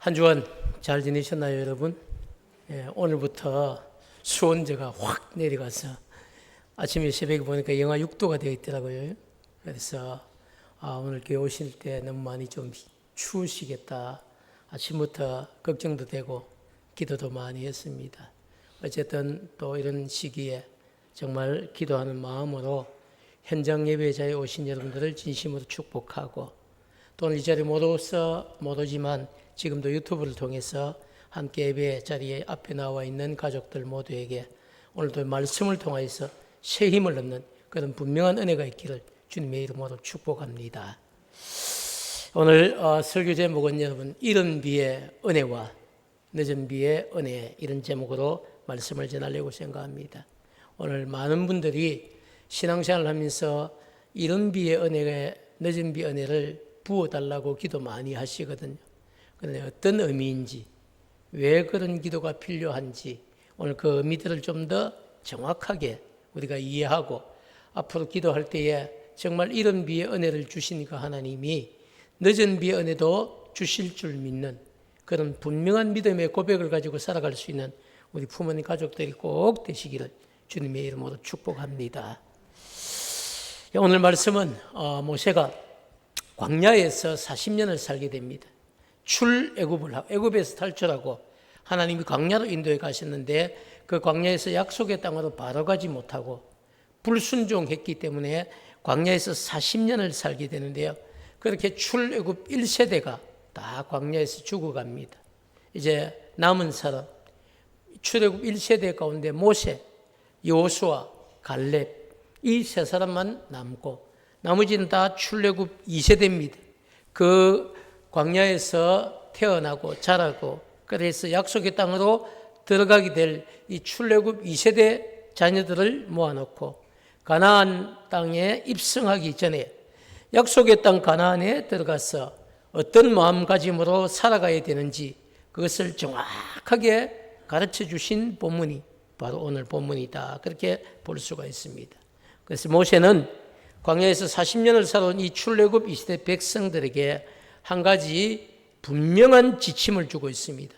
한 주간 잘 지내셨나요, 여러분? 오늘부터 수온제가 확 내려가서 아침에 새벽에 보니까 영하 6도가 되어 있더라고요. 그래서 오늘 교회 오실 때 너무 많이 좀 추우시겠다. 아침부터 걱정도 되고 기도도 많이 했습니다. 어쨌든 또 이런 시기에 정말 기도하는 마음으로 현장 예배자에 오신 여러분들을 진심으로 축복하고, 또 이 자리에 못 오지만 지금도 유튜브를 통해서 함께 예배 자리에 앞에 나와 있는 가족들 모두에게 오늘도 말씀을 통해서 새 힘을 얻는 그런 분명한 은혜가 있기를 주님의 이름으로 축복합니다. 오늘 설교 제목은 여러분, 이른 비의 은혜와 늦은 비의 은혜, 이런 제목으로 말씀을 전하려고 생각합니다. 오늘 많은 분들이 신앙생활을 하면서 이른 비의 은혜에 늦은 비의 은혜를 부어달라고 기도 많이 하시거든요. 그런데 어떤 의미인지, 왜 그런 기도가 필요한지 오늘 그 의미들을 좀 더 정확하게 우리가 이해하고, 앞으로 기도할 때에 정말 이른 비의 은혜를 주시니까 하나님이 늦은 비의 은혜도 주실 줄 믿는 그런 분명한 믿음의 고백을 가지고 살아갈 수 있는 우리 부모님 가족들이 꼭 되시기를 주님의 이름으로 축복합니다. 오늘 말씀은 모세가 광야에서 40년을 살게 됩니다. 출애굽을 하고, 애굽에서 탈출하고 하나님이 광야로 인도해 가셨는데 그 광야에서 약속의 땅으로 바로 가지 못하고 불순종했기 때문에 광야에서 40년을 살게 되는데요. 그렇게 출애굽 1세대가 다 광야에서 죽어갑니다. 이제 남은 사람, 출애굽 1세대 가운데 모세, 여호수아, 갈렙, 이 세 사람만 남고 나머지는 다 출애굽 2세대입니다. 그 광야에서 태어나고 자라고 그래서 약속의 땅으로 들어가게 될 이 출애굽 2세대 자녀들을 모아놓고 가나안 땅에 입성하기 전에 약속의 땅 가나안에 들어가서 어떤 마음가짐으로 살아가야 되는지 그것을 정확하게 가르쳐 주신 본문이 바로 오늘 본문이다, 그렇게 볼 수가 있습니다. 그래서 모세는 광야에서 40년을 살아온 이 출애굽 2세대 백성들에게 한 가지 분명한 지침을 주고 있습니다.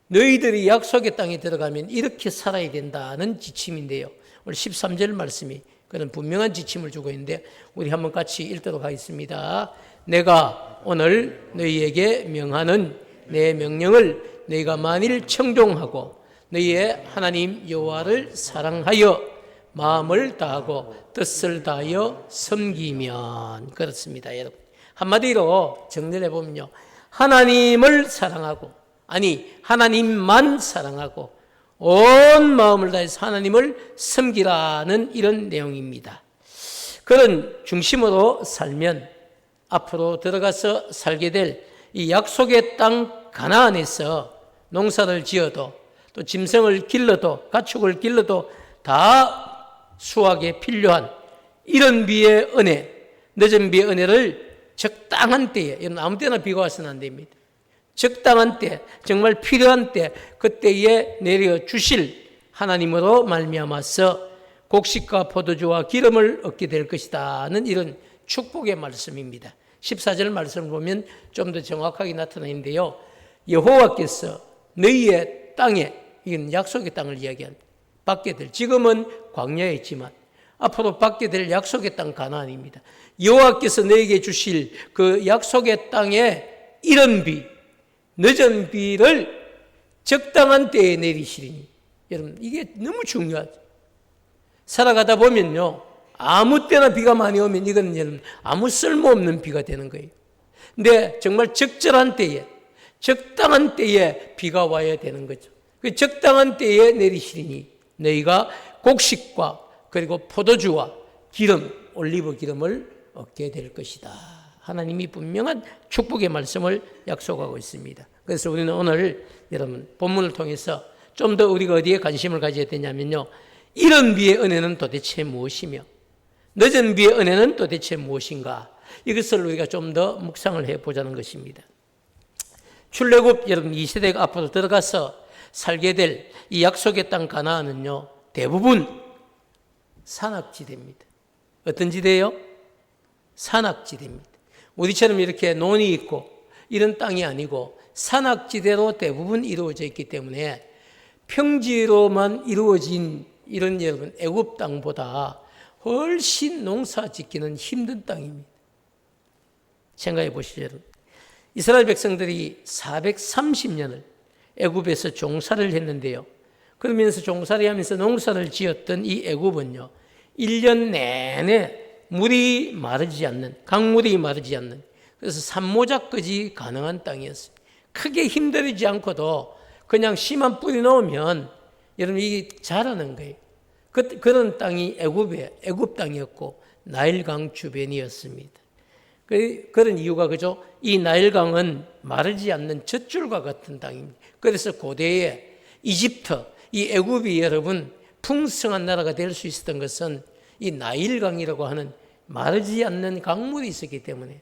너희들이 약속의 땅에 들어가면 이렇게 살아야 된다는 지침인데요. 오늘 13절 말씀이 그런 분명한 지침을 주고 있는데 우리 한번 같이 읽도록 하겠습니다. 내가 오늘 너희에게 명하는 내 명령을 너희가 만일 청종하고 너희의 하나님 여호와를 사랑하여 마음을 다하고 뜻을 다하여 섬기면, 그렇습니다, 여러분. 한마디로 정리해 보면요, 하나님을 사랑하고, 아니 하나님만 사랑하고 온 마음을 다해서 하나님을 섬기라는 이런 내용입니다. 그런 중심으로 살면 앞으로 들어가서 살게 될 이 약속의 땅 가나안에서 농사를 지어도 또 짐승을 길러도 가축을 길러도 다 수확에 필요한 이른 비의 은혜, 늦은 비의 은혜를 적당한 때에, 이건 아무 때나 비가 와서는 안 됩니다. 적당한 때, 정말 필요한 때, 그때에 내려 주실 하나님으로 말미암아서 곡식과 포도주와 기름을 얻게 될 것이다는 이런 축복의 말씀입니다. 14절 말씀을 보면 좀 더 정확하게 나타나 있는데요. 여호와께서 너희의 땅에, 이건 약속의 땅을 이야기합니다. 받게 될, 지금은 광야에 있지만 앞으로 받게 될 약속의 땅 가나안입니다. 여호와께서 너에게 주실 그 약속의 땅에 이른 비, 늦은 비를 적당한 때에 내리시리니. 여러분, 이게 너무 중요하죠. 살아가다 보면요, 아무 때나 비가 많이 오면 이건 여러분 아무 쓸모없는 비가 되는 거예요. 근데 정말 적절한 때에, 적당한 때에 비가 와야 되는 거죠. 그 적당한 때에 내리시리니 너희가 곡식과 그리고 포도주와 기름, 올리브 기름을 얻게 될 것이다. 하나님이 분명한 축복의 말씀을 약속하고 있습니다. 그래서 우리는 오늘 여러분 본문을 통해서 좀 더 우리가 어디에 관심을 가져야 되냐면요, 이른 비의 은혜는 도대체 무엇이며 늦은 비의 은혜는 도대체 무엇인가, 이것을 우리가 좀 더 묵상을 해보자는 것입니다. 출애굽 여러분 2세대가 앞으로 들어가서 살게 될 이 약속의 땅 가나안은요, 대부분 산악지대입니다. 어떤 지대요? 산악지대입니다. 우리처럼 이렇게 논이 있고 이런 땅이 아니고 산악지대로 대부분 이루어져 있기 때문에 평지로만 이루어진 이런 여러분 애굽 땅보다 훨씬 농사 짓기는 힘든 땅입니다. 생각해 보시죠, 여러분. 이스라엘 백성들이 430년을 애굽에서 종살이를 했는데요. 그러면서 종살이 하면서 농사를 지었던 이 애굽은요, 1년 내내 물이 마르지 않는, 강물이 마르지 않는, 그래서 산모작까지 가능한 땅이었어요. 크게 힘들이지 않고도 그냥 씨만 뿌리 놓으면 여러분 이게 자라는 거예요. 그런 땅이 애굽 땅이었고 나일강 주변이었습니다. 그런 이유가 그죠? 이 나일강은 마르지 않는 젖줄과 같은 땅입니다. 그래서 고대에 이집트, 이 애굽이 여러분 풍성한 나라가 될 수 있었던 것은 이 나일강이라고 하는 마르지 않는 강물이 있었기 때문에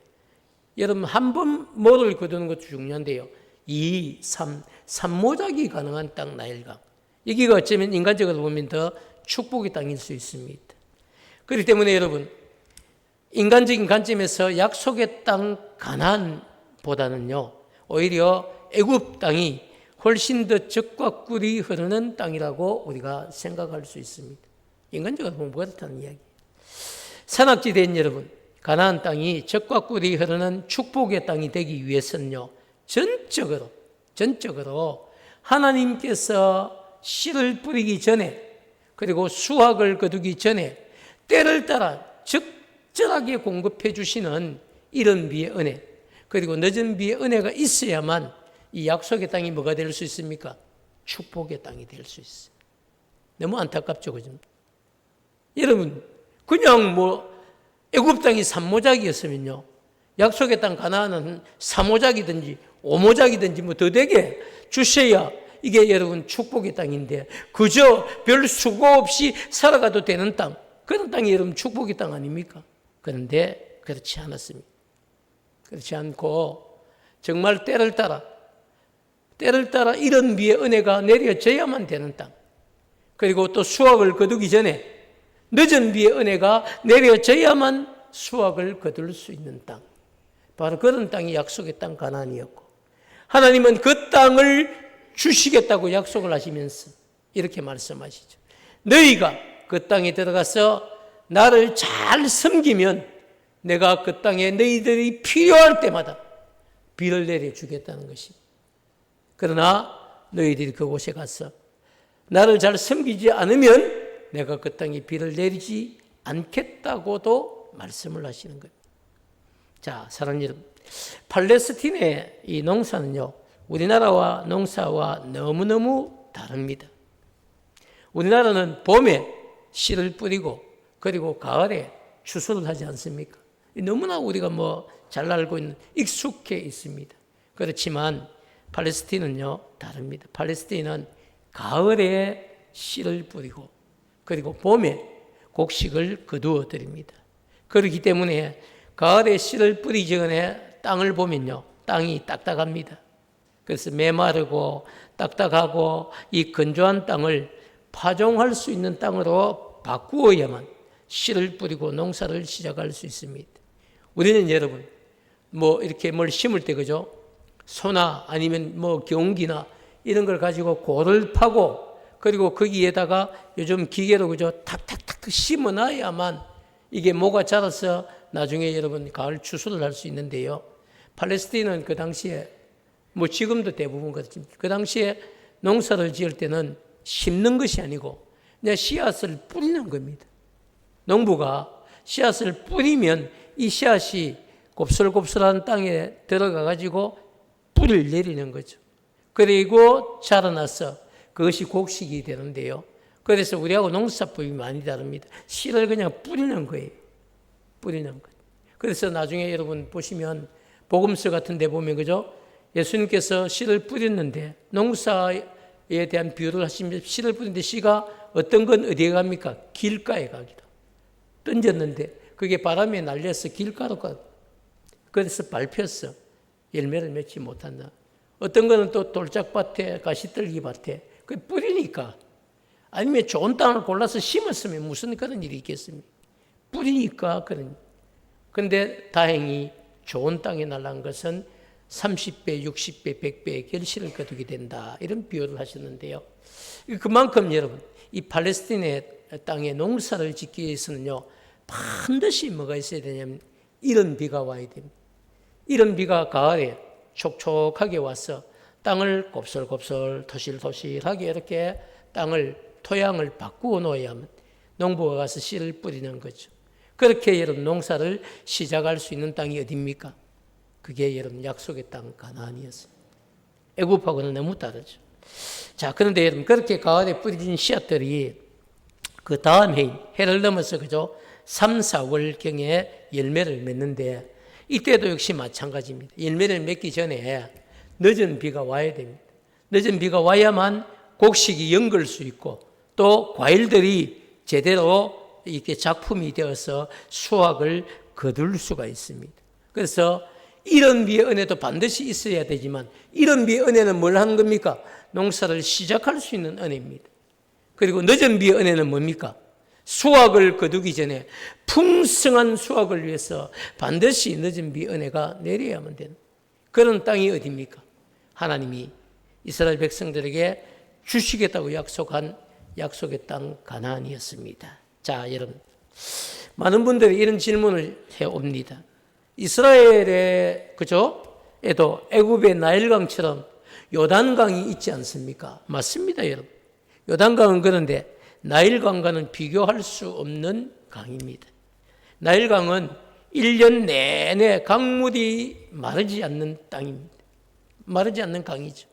여러분 한 번 뭐를 거두는 것도 중요한데요. 2, 3, 산모작이 가능한 땅 나일강. 여기가 어쩌면 인간적으로 보면 더 축복의 땅일 수 있습니다. 그렇기 때문에 여러분 인간적인 관점에서 약속의 땅 가나안보다는요 오히려 애굽 땅이 훨씬 더 젖과 꿀이 흐르는 땅이라고 우리가 생각할 수 있습니다. 인간적으로 보면 그렇다는 이야기. 산악지대인 여러분, 가나안 땅이 젖과 꿀이 흐르는 축복의 땅이 되기 위해서는요 전적으로 하나님께서 씨를 뿌리기 전에 그리고 수확을 거두기 전에 때를 따라 적절하게 공급해 주시는 이른 비의 은혜, 그리고 늦은 비의 은혜가 있어야만 이 약속의 땅이 뭐가 될 수 있습니까? 축복의 땅이 될 수 있어요. 너무 안타깝죠, 그죠? 여러분, 그냥 애굽 땅이 산모작이었으면요, 약속의 땅 가나안은 3모작이든지 5모작이든지 더 되게 주셔야 이게 여러분 축복의 땅인데 그저 별 수고 없이 살아가도 되는 땅, 그런 땅이 여러분 축복의 땅 아닙니까? 그런데 그렇지 않았습니다. 그렇지 않고 정말 때를 따라 이런 비의 은혜가 내려져야만 되는 땅, 그리고 또 수확을 거두기 전에 늦은 비의 은혜가 내려져야만 수확을 거둘 수 있는 땅, 바로 그런 땅이 약속의 땅 가나안이었고, 하나님은 그 땅을 주시겠다고 약속을 하시면서 이렇게 말씀하시죠. 너희가 그 땅에 들어가서 나를 잘 섬기면 내가 그 땅에 너희들이 필요할 때마다 비를 내려주겠다는 것입니다. 그러나 너희들이 그곳에 가서 나를 잘 섬기지 않으면 내가 그 땅에 비를 내리지 않겠다고도 말씀을 하시는 겁니다. 자, 사랑하는 여러분, 팔레스틴의 이 농사는요 우리나라와 농사와 너무너무 다릅니다. 우리나라는 봄에 씨를 뿌리고 그리고 가을에 추수를 하지 않습니까? 너무나 우리가 잘 알고 있는 익숙해 있습니다. 그렇지만 팔레스틴은요 다릅니다. 팔레스틴은 가을에 씨를 뿌리고 그리고 봄에 곡식을 거두어 드립니다. 그렇기 때문에 가을에 씨를 뿌리기 전에 땅을 보면요 땅이 딱딱합니다. 그래서 메마르고 딱딱하고 이 건조한 땅을 파종할 수 있는 땅으로 바꾸어야만 씨를 뿌리고 농사를 시작할 수 있습니다. 우리는 여러분 이렇게 뭘 심을 때 그죠? 소나 아니면 경기나 이런 걸 가지고 골을 파고 그리고 거기에다가 요즘 기계로 그죠? 탁탁탁 심어놔야만 이게 모가 자라서 나중에 여러분 가을 추수를 할 수 있는데요. 팔레스틴은 그 당시에 지금도 대부분 그렇지만 그 당시에 농사를 지을 때는 심는 것이 아니고 그냥 씨앗을 뿌리는 겁니다. 농부가 씨앗을 뿌리면 이 씨앗이 곱슬곱슬한 땅에 들어가 가지고 뿌리를 내리는 거죠. 그리고 자라나서 그것이 곡식이 되는데요. 그래서 우리하고 농사법이 많이 다릅니다. 씨를 그냥 뿌리는 거예요. 뿌리는 것. 그래서 나중에 여러분 보시면 복음서 같은 데 보면 그죠? 예수님께서 씨를 뿌렸는데 농사에 대한 비유를 하시면서 씨를 뿌리는데 씨가 어떤 건 어디에 갑니까? 길가에 가기도. 던졌는데 그게 바람에 날려서 길가로 가. 그래서 밟혔어. 열매를 맺지 못한다. 어떤 거는 또 돌짝밭에 가시떨기 밭에 그 뿌리니까 아니면 좋은 땅을 골라서 심었으면 무슨 그런 일이 있겠습니까? 뿌리니까 그런. 그런데 다행히 좋은 땅에 날아간 것은 30배, 60배, 100배의 결실을 거두게 된다. 이런 비유를 하셨는데요. 그만큼 여러분, 이 팔레스틴의 땅에 농사를 짓기 위해서는요, 반드시 뭐가 있어야 되냐면 이런 비가 와야 됩니다. 이런 비가 가을에 촉촉하게 와서 땅을 곱슬곱슬 토실토실하게 이렇게 토양을 바꾸어 놓아야만 농부가 가서 씨를 뿌리는 거죠. 그렇게 여러분 농사를 시작할 수 있는 땅이 어디입니까? 그게 여러분 약속의 땅 가나안이었어요. 애굽하고는 너무 다르죠. 자, 그런데 여러분 그렇게 가을에 뿌려진 씨앗들이 그 다음 해를 넘어서 그죠? 3, 4월경에 열매를 맺는데 이때도 역시 마찬가지입니다. 열매를 맺기 전에 늦은 비가 와야 됩니다. 늦은 비가 와야만 곡식이 연걸 수 있고 또 과일들이 제대로 이렇게 작품이 되어서 수확을 거둘 수가 있습니다. 그래서 이런 비의 은혜도 반드시 있어야 되지만 이런 비의 은혜는 뭘 하는 겁니까? 농사를 시작할 수 있는 은혜입니다. 그리고 늦은 비의 은혜는 뭡니까? 수확을 거두기 전에 풍성한 수확을 위해서 반드시 늦은 비 은혜가 내려야만 되는 그런 땅이 어디입니까? 하나님이 이스라엘 백성들에게 주시겠다고 약속한 약속의 땅 가나안이었습니다. 자, 여러분, 많은 분들이 이런 질문을 해옵니다. 이스라엘의 에도 애굽의 나일강처럼 요단강이 있지 않습니까? 맞습니다, 여러분. 요단강은 그런데 나일강과는 비교할 수 없는 강입니다. 나일강은 1년 내내 강물이 마르지 않는 땅입니다. 마르지 않는 강이죠.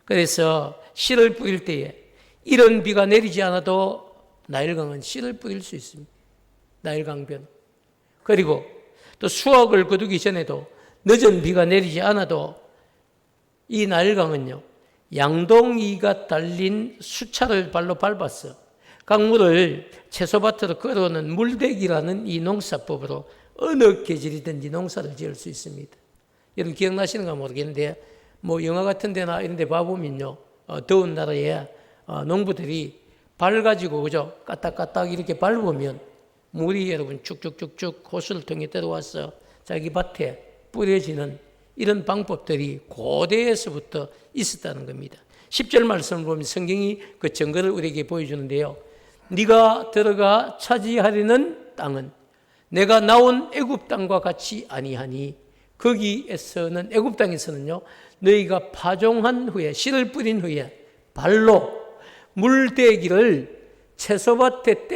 그래서 씨를 뿌릴 때에 이런 비가 내리지 않아도 나일강은 씨를 뿌릴 수 있습니다. 나일강변. 그리고 또 수확을 거두기 전에도 늦은 비가 내리지 않아도 이 나일강은요, 양동이가 달린 수차를 발로 밟아서 강물을 채소밭으로 끌어오는 물대기라는 이 농사법으로 어느 계절이든지 농사를 지을 수 있습니다. 여러분 기억나시는가 모르겠는데 영화 같은 데나 이런 데 봐보면요, 더운 나라에 농부들이 발 가지고 그죠? 까딱까딱 이렇게 밟으면 물이 여러분 쭉쭉쭉쭉 호수를 통해 들어와서 자기 밭에 뿌려지는 이런 방법들이 고대에서부터 있었다는 겁니다. 10절 말씀을 보면 성경이 그 증거를 우리에게 보여주는데요. 네가 들어가 차지하려는 땅은 내가 나온 애굽 땅과 같이 아니하니 거기에서는 애굽 땅에서는요, 너희가 파종한 후에 씨를 뿌린 후에 발로 물대기를 채소밭의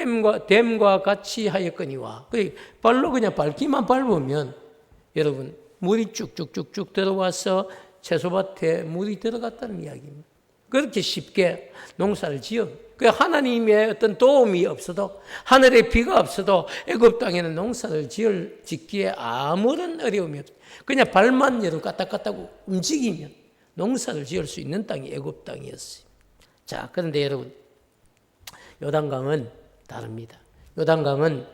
댐과 같이 하였거니와 발로 그냥 밟기만 밟으면 여러분 물이 쭉쭉쭉쭉 들어와서 채소밭에 물이 들어갔다는 이야기입니다. 그렇게 쉽게 농사를 지어 하나님의 어떤 도움이 없어도 하늘의 비가 없어도 애굽 땅에는 농사를 짓기에 아무런 어려움이 없어요. 그냥 발만 여러분 까딱까딱 움직이면 농사를 지을 수 있는 땅이 애굽 땅이었어요. 자, 그런데 여러분 요단강은 다릅니다. 요단강은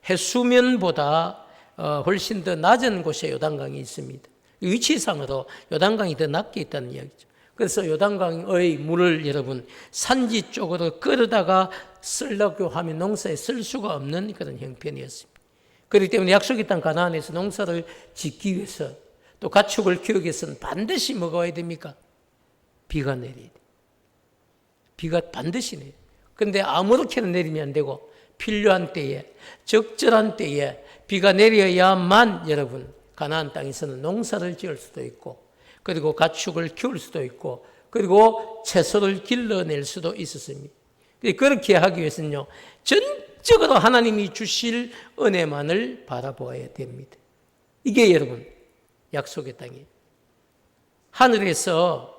해수면보다 훨씬 더 낮은 곳에 요단강이 있습니다. 위치상으로 요단강이 더 낮게 있다는 이야기죠. 그래서 요단강의 물을 여러분 산지 쪽으로 끌어다가 쓰려고 하면 농사에 쓸 수가 없는 그런 형편이었습니다. 그렇기 때문에 약속의 땅 가나안에서 농사를 짓기 위해서 또 가축을 키우기 위해서는 반드시 뭐가 와야 됩니까? 비가 내려야 돼요. 비가 반드시 내려요. 그런데 아무렇게나 내리면 안 되고 필요한 때에 적절한 때에 비가 내려야만 여러분 가나안 땅에서는 농사를 지을 수도 있고 그리고 가축을 키울 수도 있고 그리고 채소를 길러낼 수도 있었습니다. 그렇게 하기 위해서는요, 전적으로 하나님이 주실 은혜만을 바라보아야 됩니다. 이게 여러분 약속의 땅이에요. 하늘에서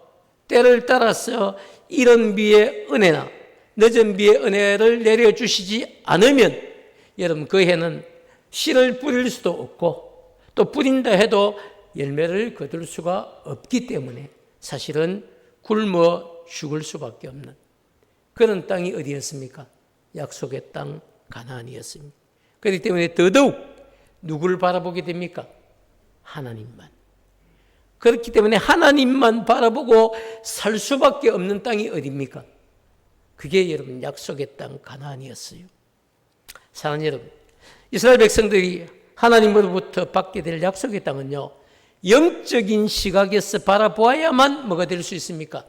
때를 따라서 이른 비의 은혜나 늦은 비의 은혜를 내려주시지 않으면 여러분 그 해는 씨를 뿌릴 수도 없고 또 뿌린다 해도 열매를 거둘 수가 없기 때문에 사실은 굶어 죽을 수밖에 없는 그런 땅이 어디였습니까? 약속의 땅 가나안이었습니다. 그렇기 때문에 더더욱 누구를 바라보게 됩니까? 하나님만. 그렇기 때문에 하나님만 바라보고 살 수밖에 없는 땅이 어디입니까? 그게 여러분 약속의 땅 가나안이었어요. 사랑하는 여러분, 이스라엘 백성들이 하나님으로부터 받게 될 약속의 땅은요, 영적인 시각에서 바라보아야만 뭐가 될 수 있습니까?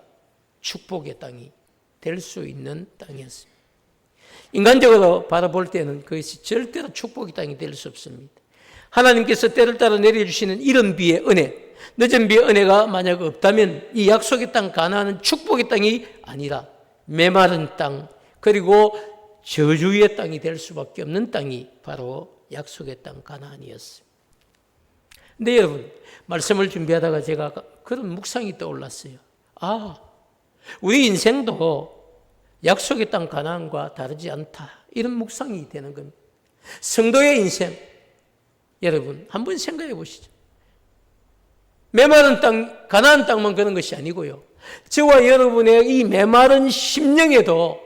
축복의 땅이 될 수 있는 땅이었습니다. 인간적으로 바라볼 때는 그것이 절대로 축복의 땅이 될 수 없습니다. 하나님께서 때를 따라 내려주시는 이른 비의 은혜, 늦은 비의 은혜가 만약 없다면 이 약속의 땅 가나안은 축복의 땅이 아니라 메마른 땅, 그리고 저주의 땅이 될 수밖에 없는 땅이 바로 약속의 땅 가나안이었습니다. 근데 여러분, 말씀을 준비하다가 제가 그런 묵상이 떠올랐어요. 우리 인생도 약속의 땅 가나안과 다르지 않다, 이런 묵상이 되는 겁니다. 성도의 인생, 여러분 한번 생각해 보시죠. 메마른 땅, 가나안 땅만 그런 것이 아니고요, 저와 여러분의 이 메마른 심령에도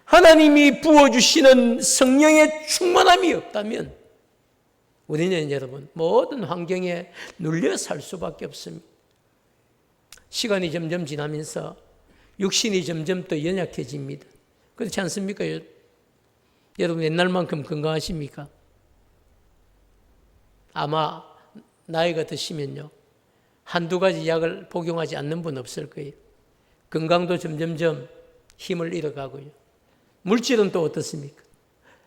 하나님이 부어주시는 성령의 충만함이 없다면 우리는 여러분 모든 환경에 눌려 살 수밖에 없습니다. 시간이 점점 지나면서 육신이 점점 더 연약해집니다. 그렇지 않습니까? 여러분 옛날만큼 건강하십니까? 아마 나이가 드시면요, 한두 가지 약을 복용하지 않는 분 없을 거예요. 건강도 점점점 힘을 잃어가고요. 물질은 또 어떻습니까?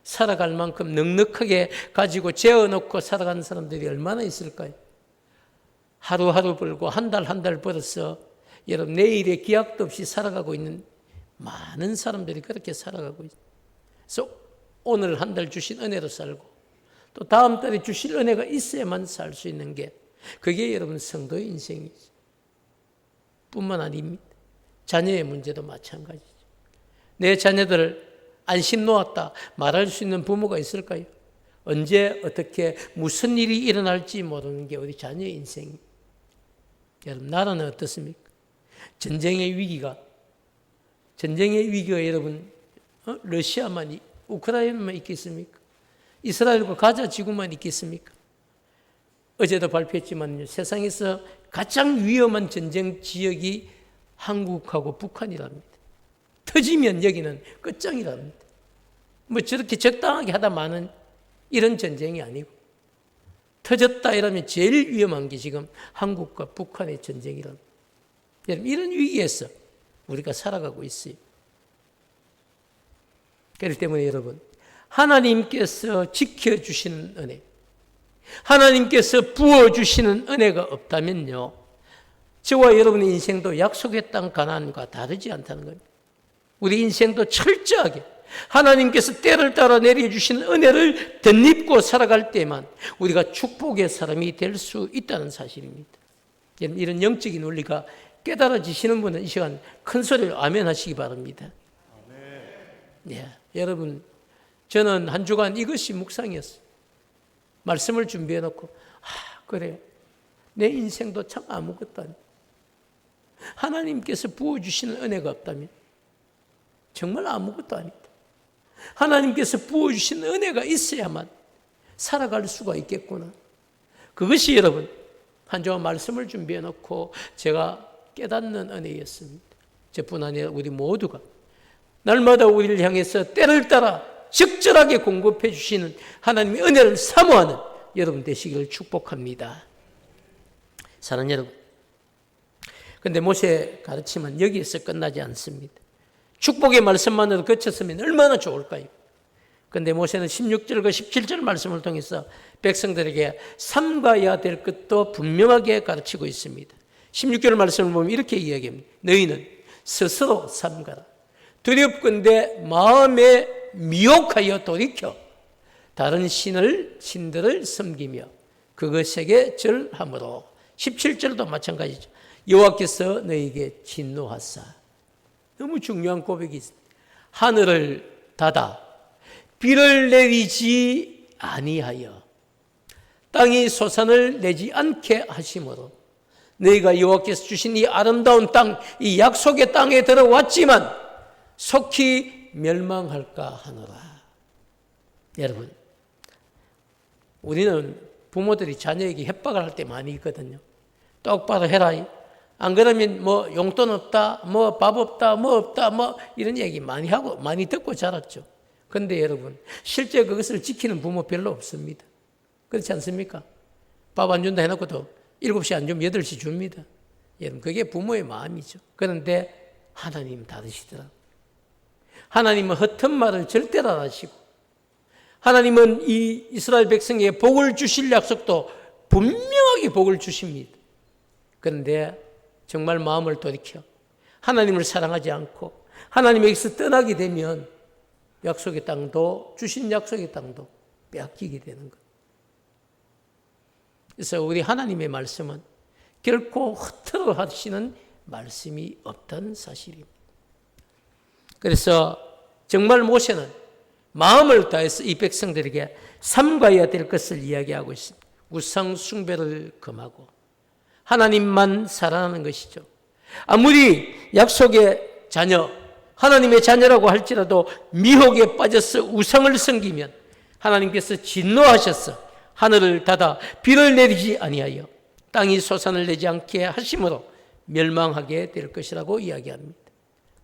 살아갈 만큼 넉넉하게 가지고 재어놓고 살아가는 사람들이 얼마나 있을까요? 하루하루 벌고 한 달 한 달 벌어서 여러분 내일의 기약도 없이 살아가고 있는 많은 사람들이 그렇게 살아가고 있어요. 그래서 오늘 한 달 주신 은혜로 살고 또 다음 달에 주실 은혜가 있어야만 살 수 있는 게, 그게 여러분 성도의 인생이죠. 뿐만 아닙니다. 자녀의 문제도 마찬가지죠. 내 자녀들을 안심 놓았다 말할 수 있는 부모가 있을까요? 언제 어떻게 무슨 일이 일어날지 모르는 게 우리 자녀의 인생입니다. 여러분 나라는 어떻습니까? 전쟁의 위기가 여러분 러시아만, 우크라이나만 있겠습니까? 이스라엘과 가자 지구만 있겠습니까? 어제도 발표했지만 세상에서 가장 위험한 전쟁 지역이 한국하고 북한이랍니다. 터지면 여기는 끝장이랍니다. 뭐 저렇게 적당하게 하다 마는 이런 전쟁이 아니고, 터졌다 이러면 제일 위험한 게 지금 한국과 북한의 전쟁이랍니다. 여러분 이런 위기에서 우리가 살아가고 있어요. 그렇기 때문에 여러분, 하나님께서 지켜주시는 은혜, 하나님께서 부어주시는 은혜가 없다면요, 저와 여러분의 인생도 약속의 땅 가나안과 다르지 않다는 겁니다. 우리 인생도 철저하게 하나님께서 때를 따라 내려주시는 은혜를 덧입고 살아갈 때만 우리가 축복의 사람이 될 수 있다는 사실입니다. 이런 영적인 원리가 깨달아지시는 분은 이 시간 큰 소리로 아멘 하시기 바랍니다. 네, 여러분 저는 한 주간 이것이 묵상이었어요. 말씀을 준비해 놓고 그래, 내 인생도 참 아무것도 아니다. 하나님께서 부어주시는 은혜가 없다면 정말 아무것도 아니다. 하나님께서 부어주시는 은혜가 있어야만 살아갈 수가 있겠구나. 그것이 여러분 한 주간 말씀을 준비해 놓고 제가 깨닫는 은혜였습니다. 저뿐 아니라 우리 모두가 날마다 우리를 향해서 때를 따라 적절하게 공급해 주시는 하나님의 은혜를 사모하는 여러분 되시기를 축복합니다. 사랑하는 여러분, 그런데 모세의 가르침은 여기에서 끝나지 않습니다. 축복의 말씀만으로 그쳤으면 얼마나 좋을까요? 그런데 모세는 16절과 17절 말씀을 통해서 백성들에게 삼가야 될 것도 분명하게 가르치고 있습니다. 16절 말씀을 보면 이렇게 이야기합니다. 너희는 스스로 삼가라. 두렵건대 마음에 미혹하여 돌이켜 다른 신들을 섬기며 그것에게 절함으로. 17절도 마찬가지죠. 여호와께서 너희에게 진노하사. 너무 중요한 고백이 있습니다. 하늘을 닫아 비를 내리지 아니하여 땅이 소산을 내지 않게 하심으로 너희가 여호와께서 주신 이 아름다운 땅, 이 약속의 땅에 들어왔지만 속히 멸망할까 하노라. 여러분, 우리는 부모들이 자녀에게 협박을 할 때 많이 있거든요. 똑바로 해라. 안 그러면 뭐 용돈 없다, 뭐 밥 없다, 뭐 없다, 뭐 이런 얘기 많이 하고 많이 듣고 자랐죠. 그런데 여러분, 실제 그것을 지키는 부모 별로 없습니다. 그렇지 않습니까? 밥 안 준다 해놓고도 7시 안 주면 8시 줍니다. 여러분, 그게 부모의 마음이죠. 그런데 하나님은 다르시더라고요. 하나님은 허튼 말을 절대로 안 하시고, 하나님은 이 이스라엘 백성에게 복을 주실 약속도 분명하게 복을 주십니다. 그런데 정말 마음을 돌이켜 하나님을 사랑하지 않고 하나님에게서 떠나게 되면 약속의 땅도, 주신 약속의 땅도 빼앗기게 되는 거예요. 그래서 우리 하나님의 말씀은 결코 허투루 하시는 말씀이 없다는 사실입니다. 그래서 정말 모세는 마음을 다해서 이 백성들에게 삼가해야 될 것을 이야기하고 있습니다. 우상 숭배를 금하고 하나님만 사랑하는 것이죠. 아무리 약속의 자녀, 하나님의 자녀라고 할지라도 미혹에 빠져서 우상을 섬기면 하나님께서 진노하셔서 하늘을 닫아 비를 내리지 아니하여 땅이 소산을 내지 않게 하심으로 멸망하게 될 것이라고 이야기합니다.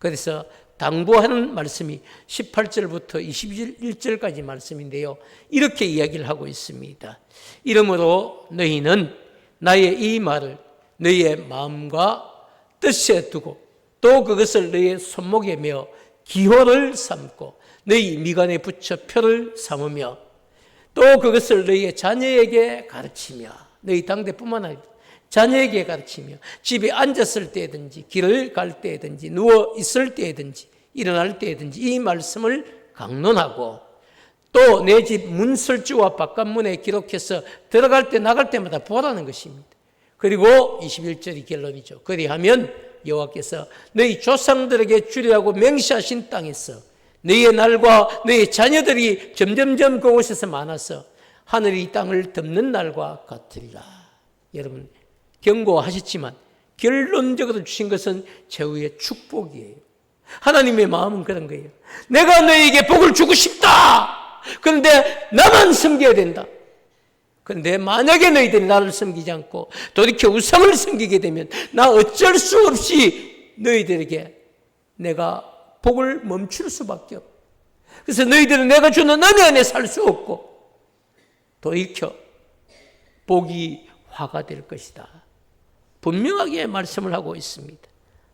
그래서 당부하는 말씀이 18절부터 21절까지 말씀인데요. 이렇게 이야기를 하고 있습니다. 이러므로 너희는 나의 이 말을 너희의 마음과 뜻에 두고 또 그것을 너희의 손목에 메어 기호를 삼고 너희 미간에 붙여 표를 삼으며 또 그것을 너희의 자녀에게 가르치며, 너희 당대뿐만 아니라 자녀에게 가르치며 집에 앉았을 때든지 길을 갈 때든지 누워 있을 때든지 일어날 때든지 이 말씀을 강론하고 또 내 집 문설주와 바깥문에 기록해서 들어갈 때 나갈 때마다 보라는 것입니다. 그리고 21절이 결론이죠. 그리하면 여호와께서 너희 조상들에게 주리라고 맹세하신 땅에서 너희의 날과 너희의 자녀들이 점점점 그곳에서 많아서 하늘이 이 땅을 덮는 날과 같으리라. 여러분, 경고하셨지만 결론적으로 주신 것은 최후의 축복이에요. 하나님의 마음은 그런 거예요. 내가 너희에게 복을 주고 싶다. 그런데 나만 섬겨야 된다. 그런데 만약에 너희들이 나를 섬기지 않고 돌이켜 우상을 섬기게 되면 나 어쩔 수 없이 너희들에게 내가 복을 멈출 수밖에 없고, 그래서 너희들은 내가 주는 은혜 안에 살 수 없고 돌이켜 복이 화가 될 것이다. 분명하게 말씀을 하고 있습니다.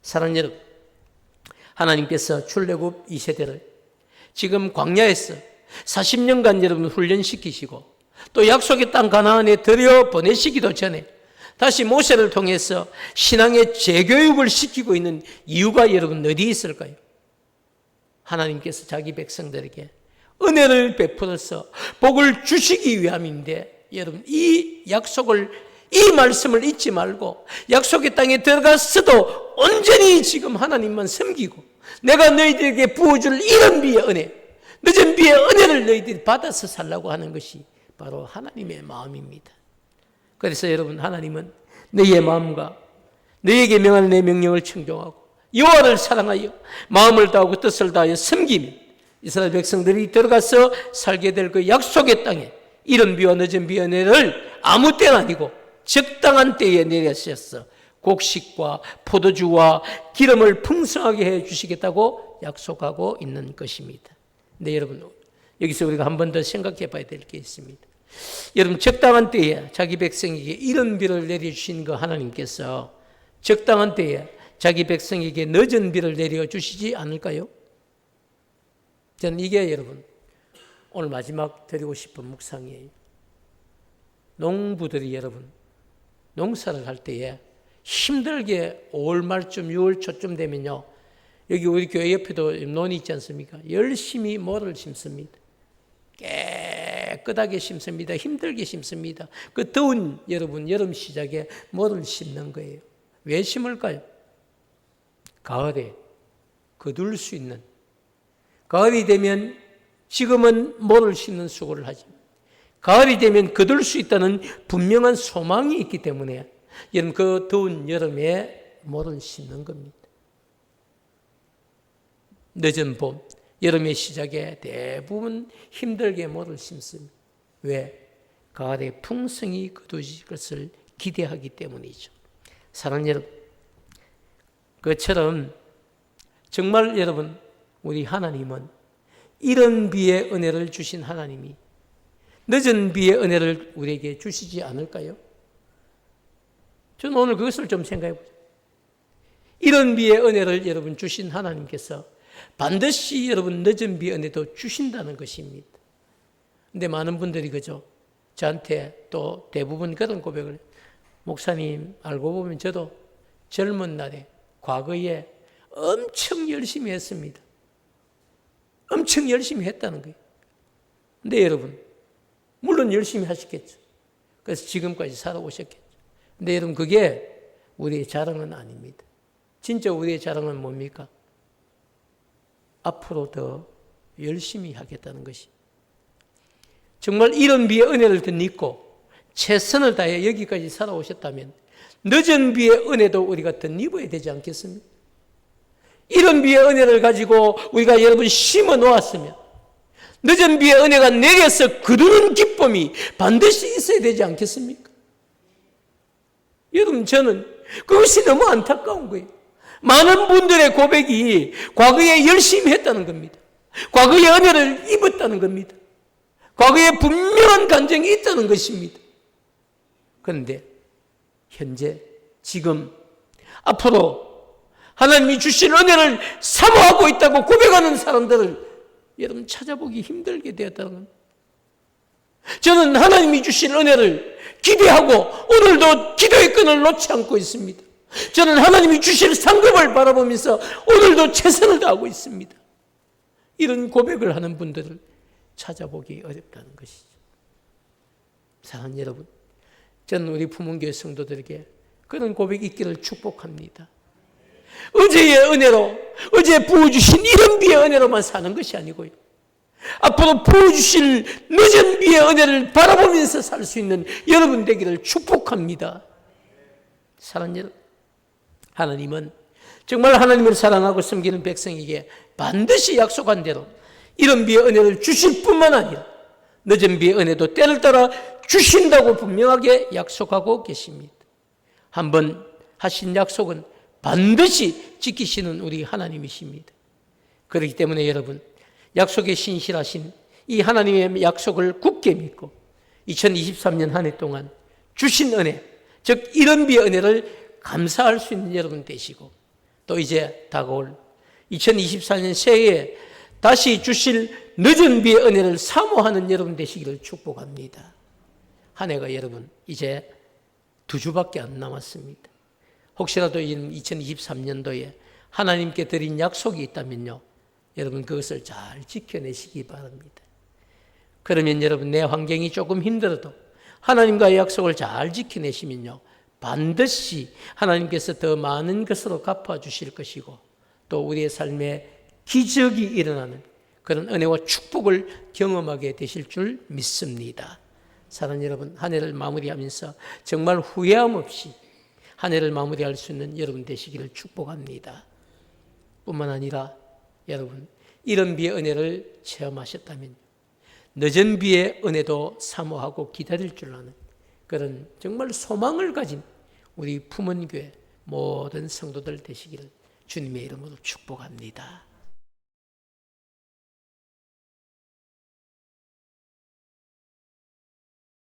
사랑하는 여러분, 하나님께서 출애굽 2세대를 지금 광야에서 40년간 여러분 훈련시키시고 또 약속의 땅 가나안에 들여 보내시기도 전에 다시 모세를 통해서 신앙의 재교육을 시키고 있는 이유가 여러분 어디 있을까요? 하나님께서 자기 백성들에게 은혜를 베풀어서 복을 주시기 위함인데, 여러분 이 약속을, 이 말씀을 잊지 말고 약속의 땅에 들어갔어도 온전히 지금 하나님만 섬기고 내가 너희들에게 부어줄 이런 비의 은혜, 늦은 비의 은혜를 너희들이 받아서 살라고 하는 것이 바로 하나님의 마음입니다. 그래서 여러분, 하나님은 너희의 마음과 너희에게 명하는 내 명령을 청종하고 여호와를 사랑하여 마음을 다하고 뜻을 다하여 섬기며 이스라엘 백성들이 들어가서 살게 될 그 약속의 땅에 이른 비와 늦은 비의 은혜를 아무 때는 아니고 적당한 때에 내려주셔서 곡식과 포도주와 기름을 풍성하게 해 주시겠다고 약속하고 있는 것입니다. 근데 여러분, 여기서 우리가 한 번 더 생각해 봐야 될 게 있습니다. 여러분, 적당한 때에 자기 백성에게 이른 비를 내려주신 그 하나님께서 적당한 때에 자기 백성에게 늦은 비를 내려주시지 않을까요? 저는 이게 여러분 오늘 마지막 드리고 싶은 묵상이에요. 농부들이 여러분 농사를 할 때에 힘들게 5월 말쯤 6월 초쯤 되면요, 여기 우리 교회 옆에도 논이 있지 않습니까? 열심히 모를 심습니다. 깨끗하게 심습니다. 힘들게 심습니다. 그 더운 여러분 여름 시작에 모를 심는 거예요. 왜 심을까요? 가을에 거둘 수 있는, 가을이 되면 지금은 모를 심는 수고를 하지, 가을이 되면 거둘 수 있다는 분명한 소망이 있기 때문에 여러분 그 더운 여름에 모를 심는 겁니다. 늦은 봄, 여름의 시작에 대부분 힘들게 모를 심습니다. 왜? 가을에 풍성이 거두실 것을 기대하기 때문이죠. 사랑하는 여러분, 그처럼 정말 여러분 우리 하나님은 이른 비의 은혜를 주신 하나님이 늦은 비의 은혜를 우리에게 주시지 않을까요? 저는 오늘 그것을 좀 생각해 보죠. 이런 비의 은혜를 여러분 주신 하나님께서 반드시 여러분 늦은 비의 은혜도 주신다는 것입니다. 근데 많은 분들이 그죠? 저한테 또 대부분 그런 고백을, 목사님 알고 보면 저도 젊은 날에 과거에 엄청 열심히 했습니다. 엄청 열심히 했다는 거예요. 근데 여러분 물론 열심히 하셨겠죠. 그래서 지금까지 살아오셨겠죠. 근데 여러분 그게 우리의 자랑은 아닙니다. 진짜 우리의 자랑은 뭡니까? 앞으로 더 열심히 하겠다는 것이. 정말 이런 비의 은혜를 덧입고 최선을 다해 여기까지 살아오셨다면 늦은 비의 은혜도 우리가 덧입어야 되지 않겠습니까? 이런 비의 은혜를 가지고 우리가 여러분 심어 놓았으면 늦은 비의 은혜가 내게서 거두는 기쁨이 반드시 있어야 되지 않겠습니까? 여러분 저는 그것이 너무 안타까운 거예요. 많은 분들의 고백이 과거에 열심히 했다는 겁니다. 과거에 은혜를 입었다는 겁니다. 과거에 분명한 감정이 있다는 것입니다. 그런데 현재 지금 앞으로 하나님이 주신 은혜를 사모하고 있다고 고백하는 사람들을 여러분 찾아보기 힘들게 되었다는 겁니다. 저는 하나님이 주신 은혜를 기대하고 오늘도 기도의 끈을 놓지 않고 있습니다. 저는 하나님이 주실 상급을 바라보면서 오늘도 최선을 다하고 있습니다. 이런 고백을 하는 분들을 찾아보기 어렵다는 것이죠. 사랑하는 여러분, 저는 우리 품은교회 성도들에게 그런 고백이 있기를 축복합니다. 어제의 은혜로, 어제 부어주신 이런 비의 은혜로만 사는 것이 아니고요, 앞으로 부어주실 늦은 비의 은혜를 바라보면서 살 수 있는 여러분 되기를 축복합니다. 사랑하는 여러분, 하나님은 정말 하나님을 사랑하고 섬기는 백성에게 반드시 약속한 대로 이런 비의 은혜를 주실 뿐만 아니라 늦은 비의 은혜도 때를 따라 주신다고 분명하게 약속하고 계십니다. 한번 하신 약속은 반드시 지키시는 우리 하나님이십니다. 그렇기 때문에 여러분, 약속에 신실하신 이 하나님의 약속을 굳게 믿고 2023년 한 해 동안 주신 은혜, 즉 이런 비의 은혜를 감사할 수 있는 여러분 되시고, 또 이제 다가올 2024년 새해에 다시 주실 늦은 비의 은혜를 사모하는 여러분 되시기를 축복합니다. 한 해가 여러분 이제 2주밖에 안 남았습니다. 혹시라도 2023년도에 하나님께 드린 약속이 있다면요, 여러분 그것을 잘 지켜내시기 바랍니다. 그러면 여러분 내 환경이 조금 힘들어도 하나님과의 약속을 잘 지켜내시면요, 반드시 하나님께서 더 많은 것으로 갚아주실 것이고, 또 우리의 삶에 기적이 일어나는 그런 은혜와 축복을 경험하게 되실 줄 믿습니다. 사랑하는 여러분, 한 해를 마무리하면서 정말 후회함 없이 한 해를 마무리할 수 있는 여러분 되시기를 축복합니다. 뿐만 아니라 여러분, 이런 비의 은혜를 체험하셨다면 늦은 비의 은혜도 사모하고 기다릴 줄 아는 그런 정말 소망을 가진 우리 품은교회 모든 성도들 되시기를 주님의 이름으로 축복합니다.